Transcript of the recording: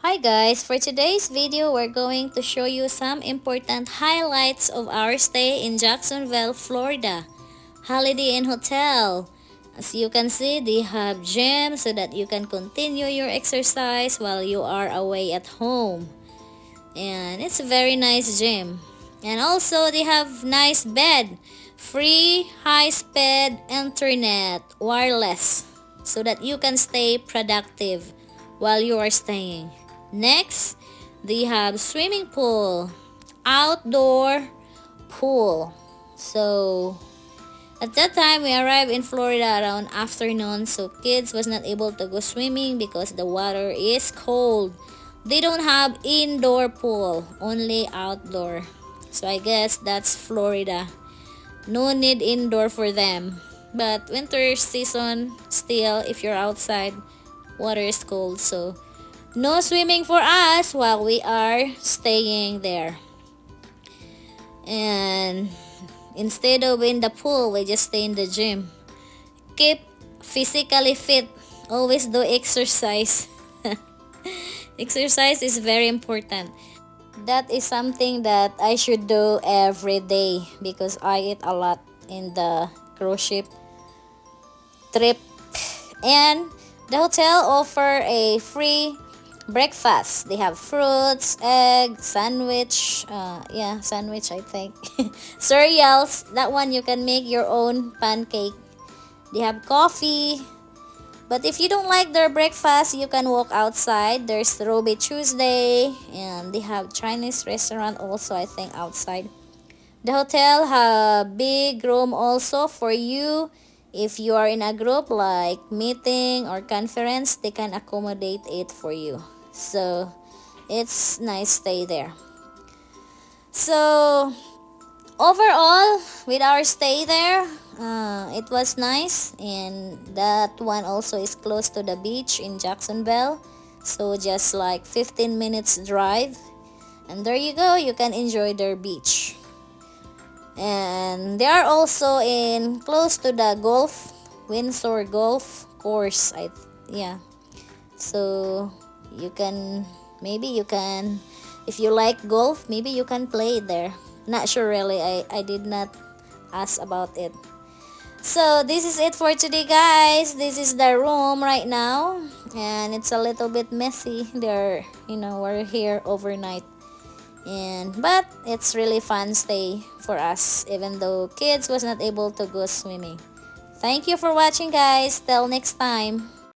Hi guys, for today's video, we're going to show you some important highlights of our stay in Jacksonville, Florida. Holiday Inn Hotel. As you can see, they have gym so that you can continue your exercise while you are away at home. And it's a very nice gym. And also, they have nice bed. Free high-speed internet, wireless, so that you can stay productive while you are staying. Next, they have swimming pool, outdoor pool. So, at that time, we arrived in Florida around afternoon, so kids was not able to go swimming because the water is cold. They don't have indoor pool, only outdoor. So I guess that's Florida. No need indoor for them. But winter season, still, if you're outside, water is cold. So no swimming for us while we are staying there. And instead of in the pool, we just stay in the gym. Keep physically fit. Always do exercise. Exercise is very important. That is something that I should do every day because I eat a lot in the cruise ship trip. And the hotel offer a free breakfast. They have fruits, egg, sandwich. Sandwich I think. Cereals. That one you can make your own pancake. They have coffee. But if you don't like their breakfast, you can walk outside. There's Ruby Tuesday, and they have Chinese restaurant also, I think, outside. The hotel have big room also for you. If you are in a group like meeting or conference, they can accommodate it for you. So, it's nice stay there. So, overall, with our stay there, it was nice, and that one also is close to the beach in Jacksonville, so just like 15 minutes drive, and there you go, you can enjoy their beach. And they are also in close to the Windsor golf course. Yeah, so you can, maybe you can, if you like golf, maybe you can play there. Not sure really, I did not ask about it. So this is it for today guys. This is the room right now, and it's a little bit messy there, we're here overnight, but it's really fun stay for us even though kids was not able to go swimming. Thank you for watching guys, till next time.